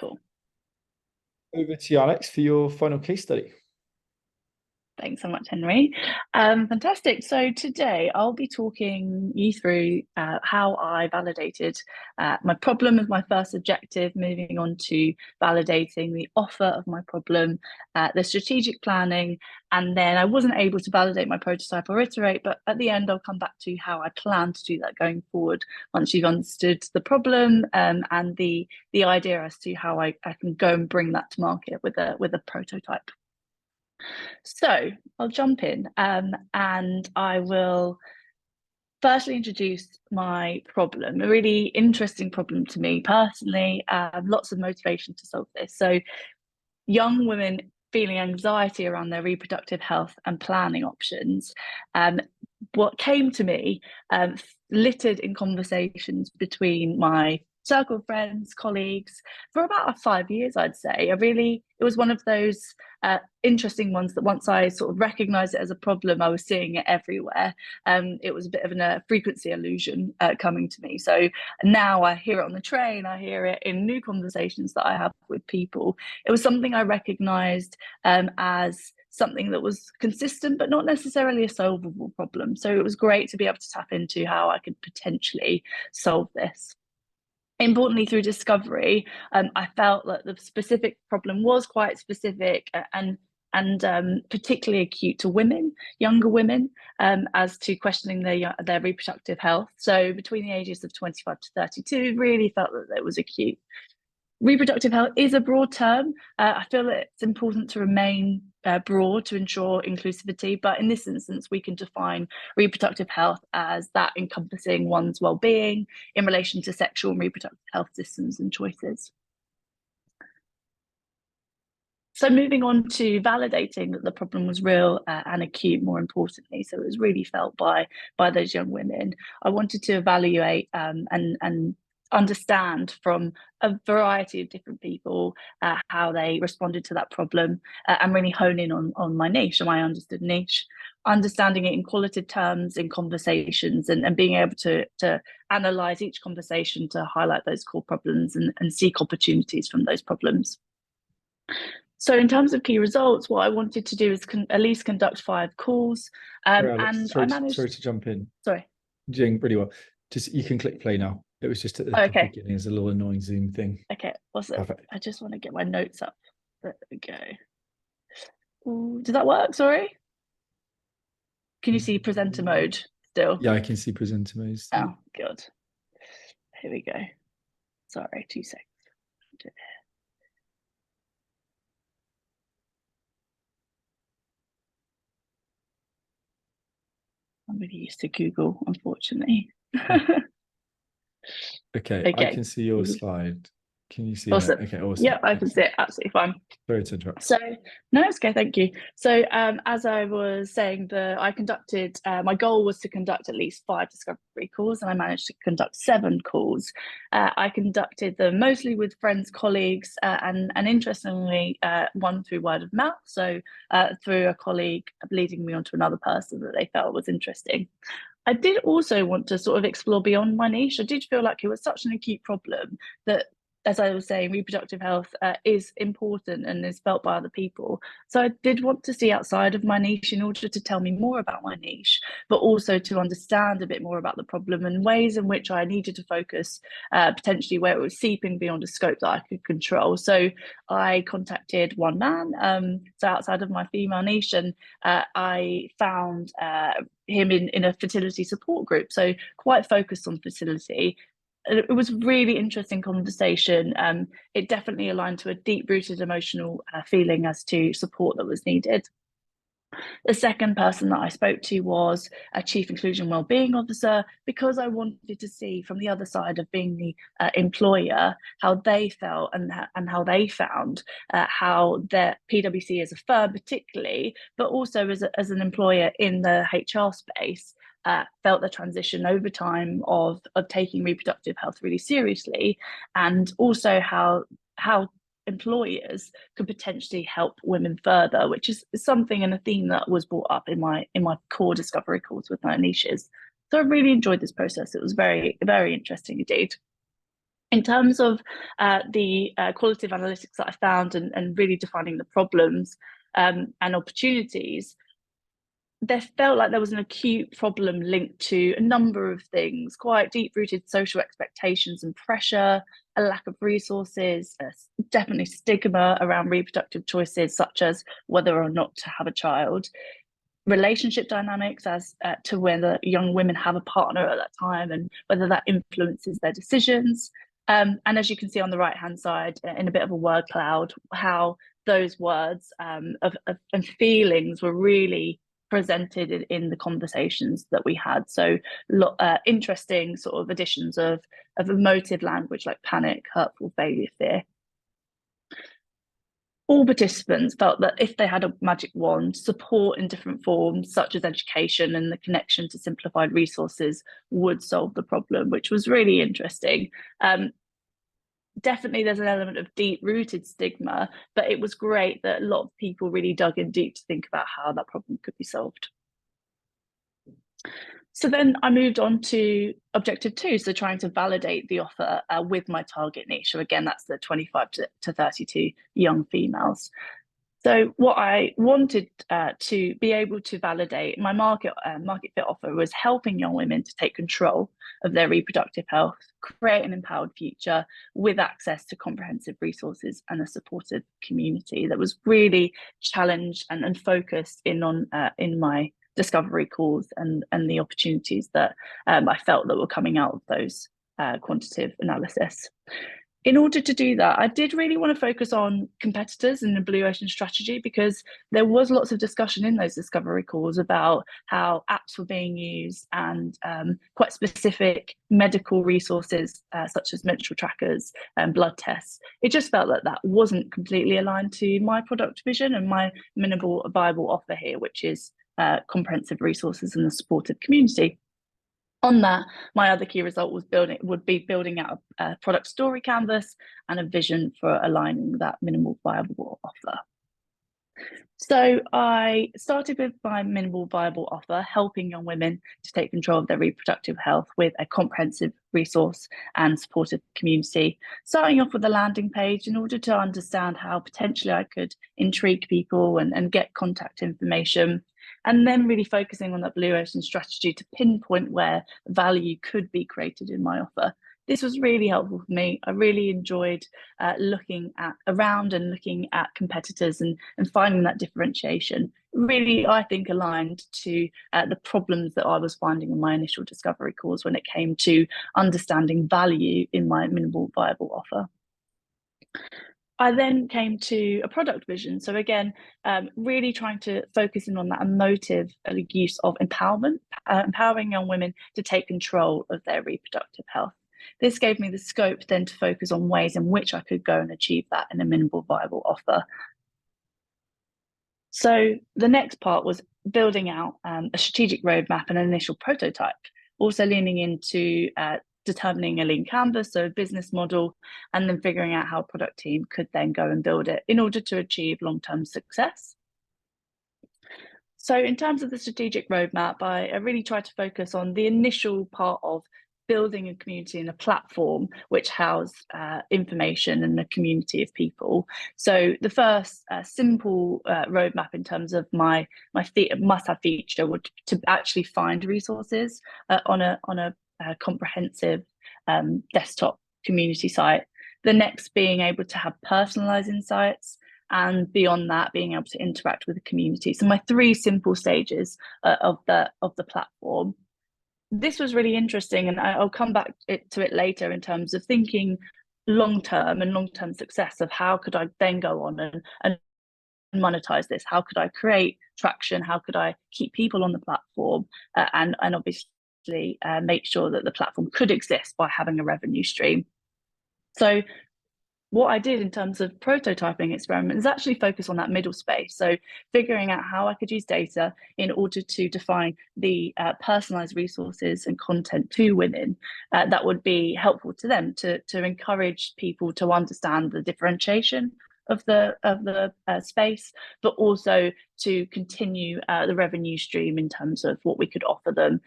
Cool. Over to you, Alex, for your final case study. Thanks so much, Henry. Fantastic. So today I'll be talking you through how I validated my problem as my first objective, moving on to validating the offer of my problem, the strategic planning, and then I wasn't able to validate my prototype or iterate, but at the end I'll come back to how I plan to do that going forward once you've understood the problem and the idea as to how I can go and bring that to market with a prototype. So I'll jump in and I will firstly introduce my problem, a really interesting problem to me personally, lots of motivation to solve this. So young women feeling anxiety around their reproductive health and planning options. What came to me littered in conversations between my circle of friends, colleagues, for about 5 years, I'd say. It was one of those interesting ones that once I sort of recognized it as a problem, I was seeing it everywhere. It was a bit of a frequency illusion coming to me. So now I hear it on the train, I hear it in new conversations that I have with people. It was something I recognized as something that was consistent, but not necessarily a solvable problem. So it was great to be able to tap into how I could potentially solve this. Importantly, through discovery, I felt that the specific problem was quite specific and particularly acute to women, younger women, as to questioning their reproductive health. So between the ages of 25 to 32, really felt that it was acute. Reproductive health is a broad term. I feel that it's important to remain broad to ensure inclusivity, but in this instance, we can define reproductive health as that encompassing one's well-being in relation to sexual and reproductive health systems and choices. So moving on to validating that the problem was real and acute, more importantly, so it was really felt by those young women. I wanted to evaluate and understand from a variety of different people how they responded to that problem and really hone in on my niche and my understood niche, understanding it in qualitative terms in conversations and being able to analyze each conversation to highlight those core problems and seek opportunities from those problems. So in terms of key results, what I wanted to do is at least conduct 5 calls. Sorry, Alex, and sorry, I managed... sorry to jump in. Sorry. You're doing really well. Just you can click play now. It was just at the Okay. beginning. There's a little annoying Zoom thing. Okay. What's it? Perfect. I just want to get my notes up. There we go. Ooh, does that work? Sorry. Can you see presenter mode still? Yeah, I can see presenter mode still. Oh, good. Here we go. Sorry, 2 seconds. I'm really used to Google, unfortunately. Okay, I can see your slide. Can you see Awesome. that? Okay, awesome. Yeah, I can see it. Absolutely fine. Sorry to interrupt. So, no, it's okay. Thank you. So, as I was saying, I conducted, my goal was to conduct at least 5 discovery calls, and I managed to conduct 7 calls. I conducted them mostly with friends, colleagues, and interestingly, one through word of mouth. So, through a colleague leading me on to another person that they felt was interesting. I did also want to sort of explore beyond my niche. I did feel like it was such an acute problem that, as I was saying, reproductive health is important and is felt by other people. So I did want to see outside of my niche in order to tell me more about my niche, but also to understand a bit more about the problem and ways in which I needed to focus potentially where it was seeping beyond a scope that I could control. So I contacted one man, so outside of my female niche, and I found him in a fertility support group, so quite focused on fertility. It was a really interesting conversation. It definitely aligned to a deep-rooted emotional feeling as to support that was needed. The second person that I spoke to was a chief inclusion wellbeing officer, because I wanted to see from the other side of being the employer how they felt and how they found how their PwC as a firm particularly, but also as an employer in the HR space, felt the transition over time of taking reproductive health really seriously, and also how employers could potentially help women further, which is something and a theme that was brought up in my core discovery calls with my niches. So I really enjoyed this process. It was very, very interesting indeed. In terms of the qualitative analytics that I found and really defining the problems and opportunities, there felt like there was an acute problem linked to a number of things, quite deep-rooted social expectations and pressure, a lack of resources, definitely stigma around reproductive choices, such as whether or not to have a child, relationship dynamics as to whether young women have a partner at that time and whether that influences their decisions. And as you can see on the right-hand side, in a bit of a word cloud, how those words and feelings were really presented in the conversations that we had. So interesting sort of additions of emotive language like panic, hurtful, failure, fear. All participants felt that if they had a magic wand, support in different forms, such as education and the connection to simplified resources, would solve the problem, which was really interesting. Definitely there's an element of deep-rooted stigma, but it was great that a lot of people really dug in deep to think about how that problem could be solved. So then I moved on to objective 2, so trying to validate the offer with my target niche. So again, that's the 25 to 32 young females. So what I wanted to be able to validate my market fit offer was helping young women to take control of their reproductive health, create an empowered future with access to comprehensive resources and a supportive community that was really challenged and focused in my discovery calls and the opportunities that I felt that were coming out of those quantitative analysis. In order to do that, I did really want to focus on competitors in the blue ocean strategy, because there was lots of discussion in those discovery calls about how apps were being used and quite specific medical resources such as menstrual trackers and blood tests. It just felt that that wasn't completely aligned to my product vision and my minimal viable offer here, which is comprehensive resources and a supportive community. On that, my other key result would be building out a product story canvas and a vision for aligning that minimal viable offer. So I started with my minimal viable offer, helping young women to take control of their reproductive health with a comprehensive resource and supportive community, starting off with a landing page in order to understand how potentially I could intrigue people and get contact information, and then really focusing on that blue ocean strategy to pinpoint where value could be created in my offer. This was really helpful for me. I really enjoyed looking around and looking at competitors and finding that differentiation. Really, I think, aligned to the problems that I was finding in my initial discovery calls when it came to understanding value in my minimal viable offer. I then came to a product vision. So again, really trying to focus in on that emotive use of empowerment, empowering young women to take control of their reproductive health. This gave me the scope then to focus on ways in which I could go and achieve that in a minimal viable offer. So the next part was building out a strategic roadmap and an initial prototype, also leaning into determining a lean canvas, so a business model, and then figuring out how a product team could then go and build it in order to achieve long-term success. So in terms of the strategic roadmap, I really tried to focus on the initial part of building a community and a platform which housed information and a community of people. So the first simple roadmap in terms of my must-have feature would to actually find resources on a comprehensive desktop community site. The next being able to have personalized insights, and beyond that being able to interact with the community. So my 3 simple stages of the platform. This was really interesting, and I'll come back to it later in terms of thinking long-term and long-term success of how could I then go on and monetize this? How could I create traction? How could I keep people on the platform and obviously make sure that the platform could exist by having a revenue stream? So what I did in terms of prototyping experiment is actually focus on that middle space. So figuring out how I could use data in order to define the personalized resources and content to women that would be helpful to them to encourage people to understand the differentiation of the space, but also to continue the revenue stream in terms of what we could offer them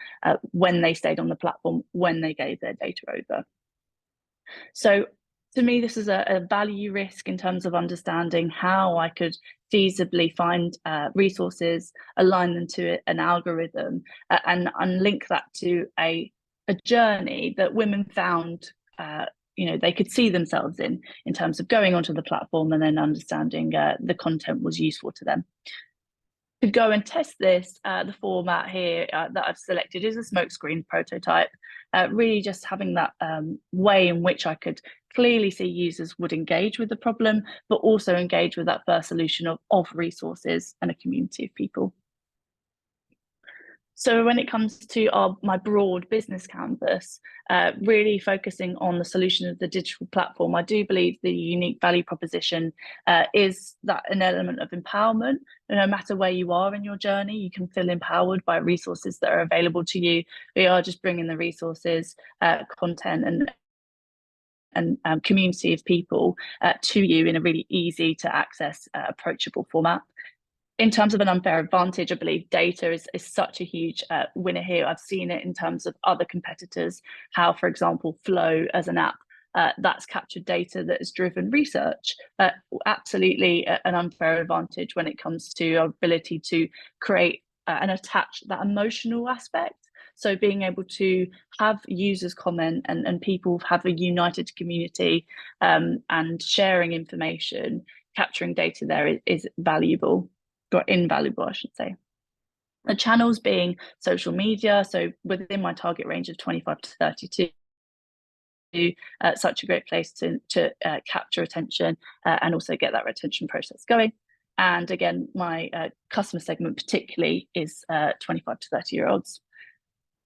when they stayed on the platform, when they gave their data over. So to me, this is a value risk in terms of understanding how I could feasibly find resources, align them to an algorithm, and link that to a journey that women found they could see themselves in terms of going onto the platform and then understanding the content was useful to them. To go and test this, the format here that I've selected is a smokescreen prototype, really just having that way in which I could clearly see users would engage with the problem, but also engage with that first solution of resources and a community of people. So when it comes to my broad business canvas, really focusing on the solution of the digital platform, I do believe the unique value proposition is that an element of empowerment. No matter where you are in your journey, you can feel empowered by resources that are available to you. We are just bringing the resources, content, and community of people to you in a really easy to access, approachable format. In terms of an unfair advantage, I believe data is such a huge winner here. I've seen it in terms of other competitors, how, for example, Flow as an app, that's captured data that has driven research. Absolutely an unfair advantage when it comes to our ability to create and attach that emotional aspect. So being able to have users comment and people have a united community and sharing information, capturing data there is valuable. Or invaluable, I should say. The channels being social media, so within my target range of 25 to 32, such a great place to capture attention and also get that retention process going. And again, my customer segment particularly is 25 to 30-year-olds.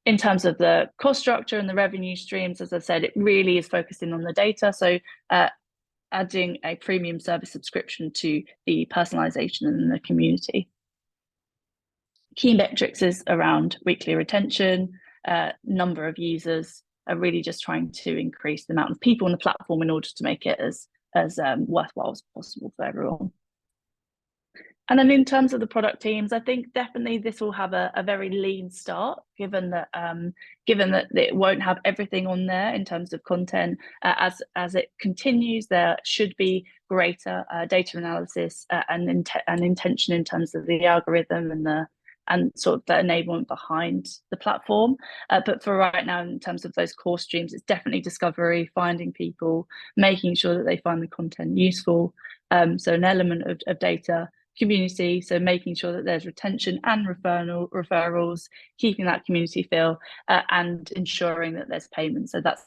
In terms of the cost structure and the revenue streams, as I said, it really is focusing on the data. So adding a premium service subscription to the personalization and the community. Key metrics is around weekly retention, number of users, are really just trying to increase the amount of people on the platform in order to make it as worthwhile as possible for everyone. And then in terms of the product teams, I think definitely this will have a very lean start, given that it won't have everything on there in terms of content. As it continues, there should be greater data analysis and intention in terms of the algorithm and sort of the enablement behind the platform. But for right now, in terms of those core streams, it's definitely discovery, finding people, making sure that they find the content useful. So an element of data, community, so making sure that there's retention and referrals, keeping that community feel, and ensuring that there's payment. So that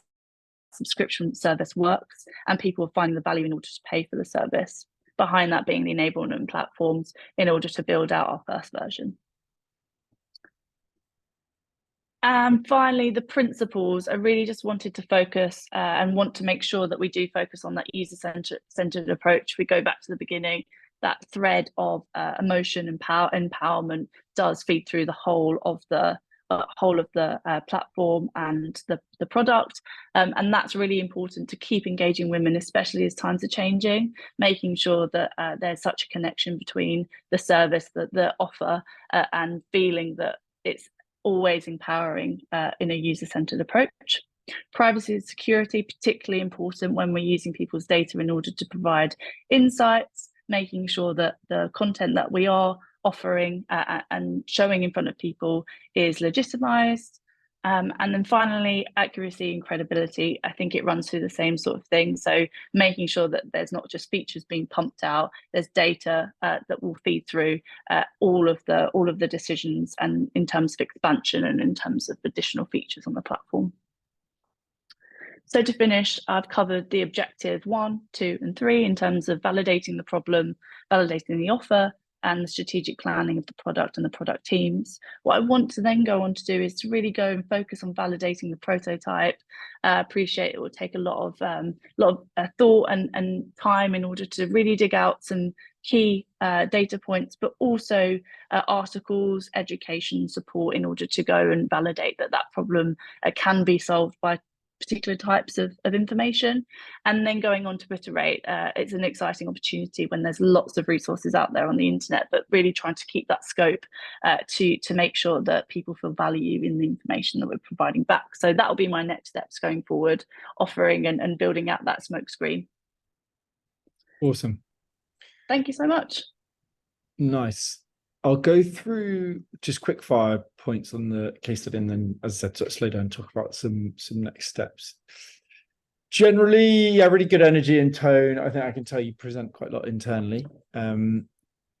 subscription service works and people are finding the value in order to pay for the service. Behind that being the enablement platforms in order to build out our first version. And finally, the principles, I really just wanted to focus and want to make sure that we do focus on that user-centered approach. We go back to the beginning, that thread of emotion and empowerment does feed through the whole of the platform and the product. And that's really important to keep engaging women, especially as times are changing, making sure that there's such a connection between the service, the offer, and feeling that it's always empowering in a user-centered approach. Privacy and security, particularly important when we're using people's data in order to provide insights, making sure that the content that we are offering and showing in front of people is legitimized. And then finally, accuracy and credibility. I think it runs through the same sort of thing. So making sure that there's not just features being pumped out, there's data that will feed through all of the decisions and in terms of expansion and in terms of additional features on the platform. So to finish, I've covered the objective 1, 2, and 3 in terms of validating the problem, validating the offer, and the strategic planning of the product and the product teams. What I want to then go on to do is to really go and focus on validating the prototype. Appreciate it will take a lot of thought and time in order to really dig out some key data points, but also articles, education, support in order to go and validate that problem can be solved by particular types of information. And then going on to iterate, it's an exciting opportunity when there's lots of resources out there on the internet, but really trying to keep that scope to make sure that people feel value in the information that we're providing back. So that'll be my next steps going forward, offering and building out that smoke screen. Awesome. Thank you so much. Nice. I'll go through just quick fire points on the case study, and then, as I said, sort of slow down and talk about some next steps. Generally, yeah, really good energy and tone. I think I can tell you present quite a lot internally.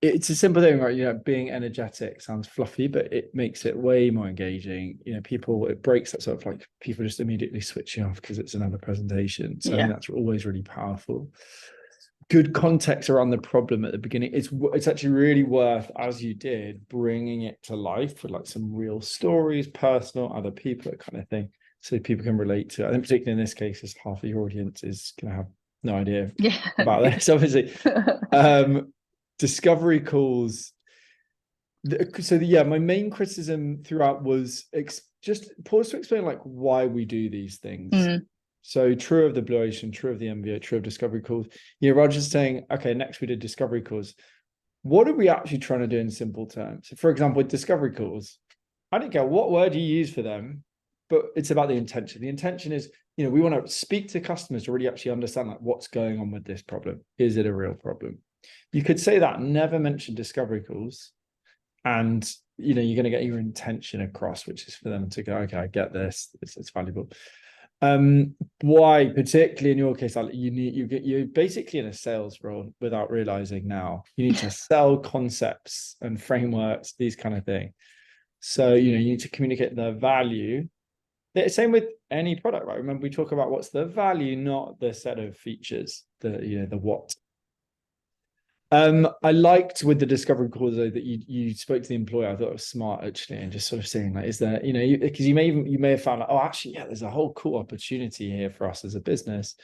It's a simple thing, right? You know, being energetic sounds fluffy, but it makes it way more engaging. You know, it breaks that sort of like people just immediately switching off because it's another presentation. So I think that's always really powerful. Good context around the problem at the beginning. It's actually really worth, as you did, bringing it to life with like some real stories, personal, other people, that kind of thing, so people can relate to it. I think particularly in this case, as half of your audience is going to have no idea about this, obviously. Discovery calls. My main criticism throughout was just pause to explain like why we do these things. So true of the Blue Ocean, true of the MBA, true of discovery calls. Yeah, Roger's saying, okay, next we did discovery calls. What are we actually trying to do in simple terms? So for example, with discovery calls, I don't care what word you use for them, but it's about the intention. The intention is, you know, we want to speak to customers to really actually understand like what's going on with this problem. Is it a real problem? You could say that, never mention discovery calls, and you know, you're going to get your intention across, which is for them to go, okay, I get this, it's valuable. Why, particularly in your case, you're basically in a sales role without realizing now. You need to sell concepts and frameworks, these kind of thing. So, you know, you need to communicate the value. The same with any product, right? Remember, we talk about what's the value, not the set of features, the what. I liked with the discovery calls though that you spoke to the employer. I thought it was smart actually, and just sort of saying like, is there, you know, because you may have found like, oh, actually, yeah, there's a whole cool opportunity here for us as a business.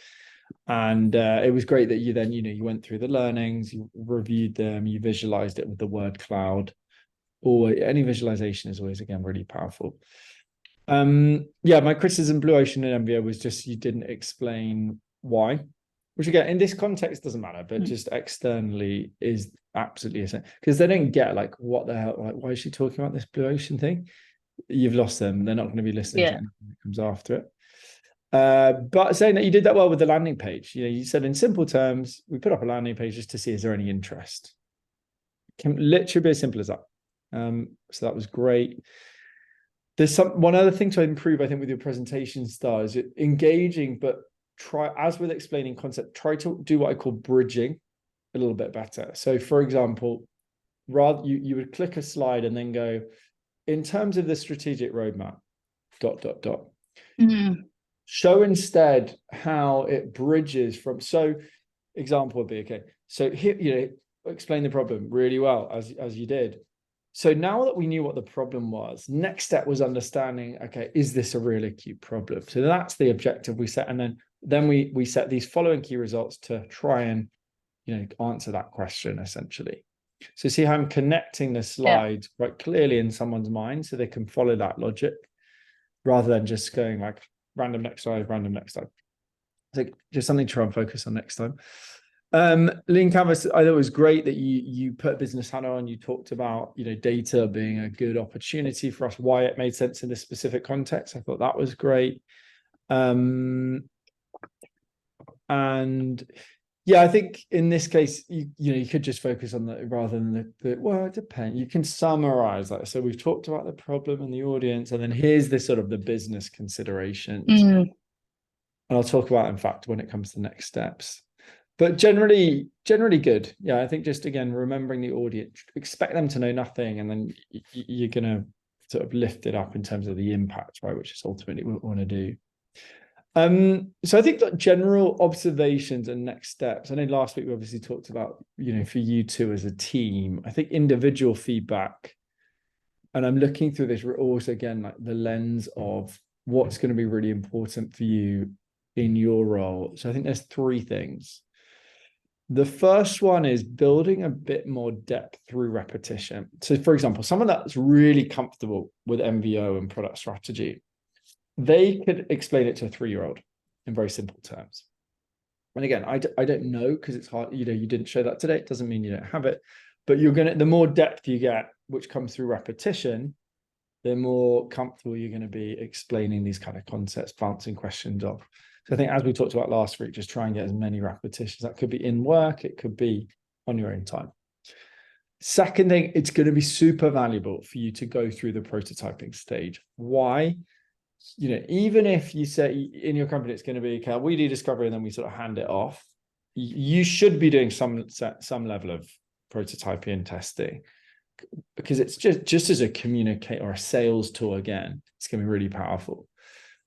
And it was great that you then, you know, you went through the learnings, you reviewed them, you visualized it with the word cloud, or any visualization is always, again, really powerful. My criticism Blue Ocean and MBA was just you didn't explain why. Which again, in this context doesn't matter, but just externally is absolutely essential, because they don't get like, what the hell, like, why is she talking about this Blue Ocean thing? You've lost them. They're not going to be listening to anything that comes after it. But saying that you did that well with the landing page, you know, you said in simple terms, we put up a landing page just to see, is there any interest? It can literally be as simple as that. So that was great. There's one other thing to improve, I think, with your presentation style is engaging, but try, as with explaining concept, try to do what I call bridging a little bit better. So for example, rather you would click a slide and then go, in terms of the strategic roadmap, ... Show instead how it bridges from, so example would be, okay, so here, you know, explain the problem really well as you did. So now that we knew what the problem was, next step was understanding, okay, is this a really acute problem? So that's the objective we set. And then we set these following key results to try and, you know, answer that question essentially. So see how I'm connecting the slides quite clearly in someone's mind so they can follow that logic rather than just going like random next slide, random next slide. So just something to try and focus on next time. Lean Canvas, I thought it was great that you put Business HANA on. You talked about, you know, data being a good opportunity for us, why it made sense in this specific context. I thought that was great. And yeah, I think in this case, you know, you could just focus on that rather than well, it depends. You can summarize that. So we've talked about the problem and the audience, and then here's this sort of the business considerations. And I'll talk about, in fact, when it comes to next steps. But generally good. Yeah, I think just, again, remembering the audience, expect them to know nothing, and then you're going to sort of lift it up in terms of the impact, right, which is ultimately what we want to do. So I think that general observations and next steps, I know last week we obviously talked about, you know, for you two as a team, I think individual feedback, and I'm looking through this also, again, like the lens of what's going to be really important for you in your role. So I think there's three things. The first one is building a bit more depth through repetition. So for example, someone that's really comfortable with MVO and product strategy, they could explain it to a 3-year-old in very simple terms. And again, I don't know, because it's hard, you didn't show that today. It doesn't mean you don't have it, but the more depth you get, which comes through repetition, the more comfortable you're going to be explaining these kind of concepts, bouncing questions off. So I think, as we talked about last week, just try and get as many repetitions. That could be in work, it could be on your own time. Second thing, it's going to be super valuable for you to go through the prototyping stage. Why? Even if you say in your company it's going to be, okay, we do discovery and then we sort of hand it off, you should be doing some level of prototyping and testing, because it's just as a communicate or a sales tool, again, it's going to be really powerful.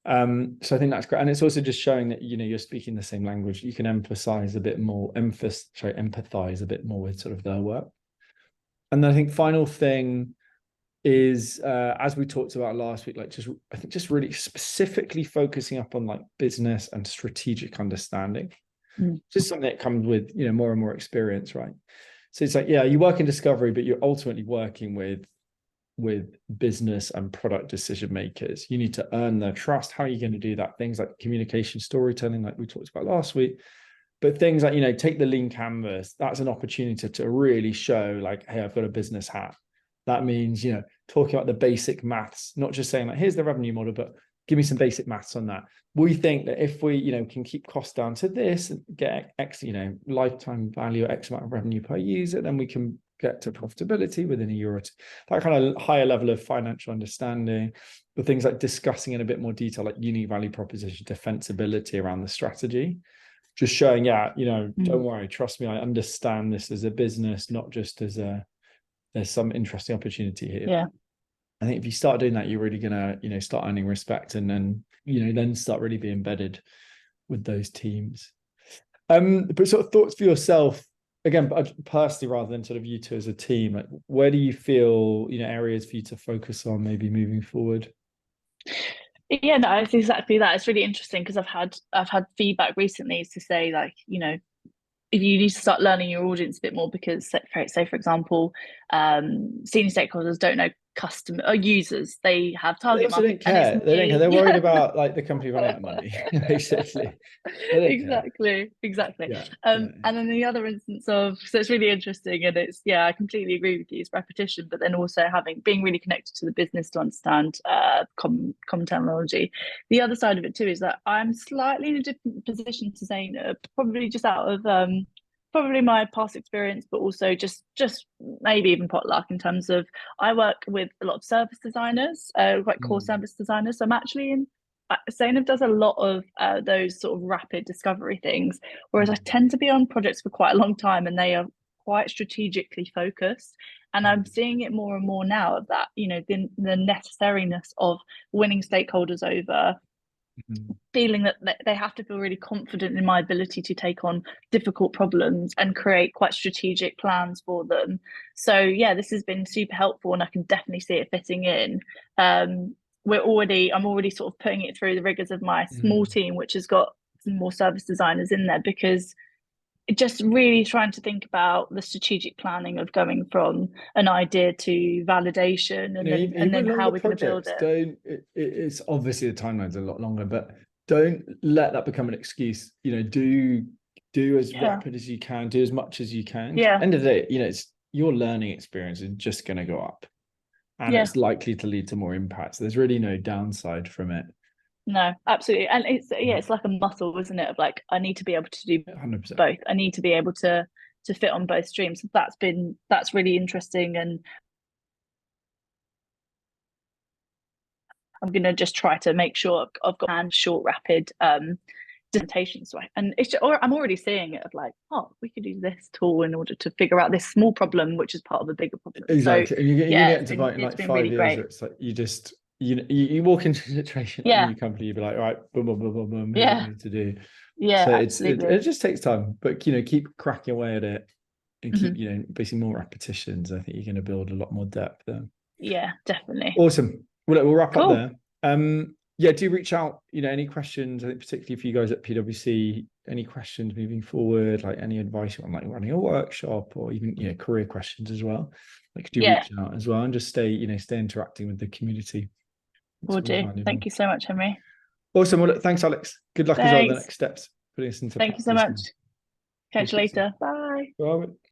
So I think that's great. And it's also just showing that, you're speaking the same language. You can empathize a bit more with sort of their work. And then I think final thing is, as we talked about last week, just really specifically focusing up on like business and strategic understanding. Just something that comes with, more and more experience, right? So it's like, yeah, you work in discovery, but you're ultimately working with business and product decision makers. You need to earn their trust. How are you going to do that? Things like communication, storytelling, like we talked about last week. But things like, take the lean canvas. That's an opportunity to really show like, hey, I've got a business hat. That means, talking about the basic maths, not just saying like, here's the revenue model, but give me some basic maths on that. We think that if we, can keep costs down to this and get X, lifetime value, X amount of revenue per user, then we can get to profitability within a year or two. That kind of higher level of financial understanding, but things like discussing in a bit more detail, like unique value proposition, defensibility around the strategy. Just showing, don't worry, trust me, I understand this as a business, not just as there's some interesting opportunity here. Yeah. I think if you start doing that, you're really gonna, start earning respect, and then start really be embedded with those teams. But sort of thoughts for yourself, again, personally, rather than sort of you two as a team, like where do you feel, areas for you to focus on maybe moving forward? Yeah, no, it's exactly that. It's really interesting because I've had feedback recently to say, like, if you need to start learning your audience a bit more, because say for example, senior stakeholders don't know customer or users. They have target They also market, don't care. and it's They don't care. They're yeah. worried about like the company running out of money, basically. They don't care. Exactly. Yeah. And then the other instance of, so it's really interesting, and it's, I completely agree with you. It's repetition, but then also being really connected to the business to understand common terminology. The other side of it too is that I'm slightly in a different position to Zainab, probably just out of probably my past experience, but also just maybe even potluck, in terms of I work with a lot of service designers, quite core service designers. So I'm actually in, Zainab does a lot of those sort of rapid discovery things, whereas I tend to be on projects for quite a long time, and they are quite strategically focused. And I'm seeing it more and more now, of that, the necessariness of winning stakeholders over, feeling that they have to feel really confident in my ability to take on difficult problems and create quite strategic plans for them. So yeah, this has been super helpful, and I can definitely see it fitting in. I'm already sort of putting it through the rigors of my small team, which has got some more service designers in there, because just really trying to think about the strategic planning of going from an idea to validation, and then how we're going to build it. It's obviously the timeline's a lot longer, but don't let that become an excuse. Do as rapid as you can, do as much as you can. Yeah. End of the day, it's your learning experience is just going to go up, and it's likely to lead to more impact. So there's really no downside from it. No, absolutely. And it's like a muscle, isn't it? Of like, I need to be able to do 100%. both. I need to be able to fit on both streams. That's really interesting. And I'm gonna just try to make sure I've got short, rapid presentations. So I'm already seeing it of like, oh, we could use this tool in order to figure out this small problem, which is part of a bigger problem. Exactly. So and you get to it's like been 5 really years great. where it's like you walk into a situation like a new company, you'd be like, all right, boom, boom, boom, boom, boom, here's what we need to do. Yeah, so absolutely. it just takes time, but keep cracking away at it, and keep basically more repetitions. I think you're going to build a lot more depth there. Yeah, definitely. Awesome. We'll wrap up there. Yeah, do reach out, any questions. I think particularly for you guys at PwC, any questions moving forward, like any advice on like running a workshop, or even career questions as well, like do reach out as well, and just stay interacting with the community. Will do. Thank you so much, Henry. Awesome. Well, thanks, Alex. Good luck as well with the Thanks. next steps. Putting us into Thank you so practice. much. Catch you later. Bye. Bye.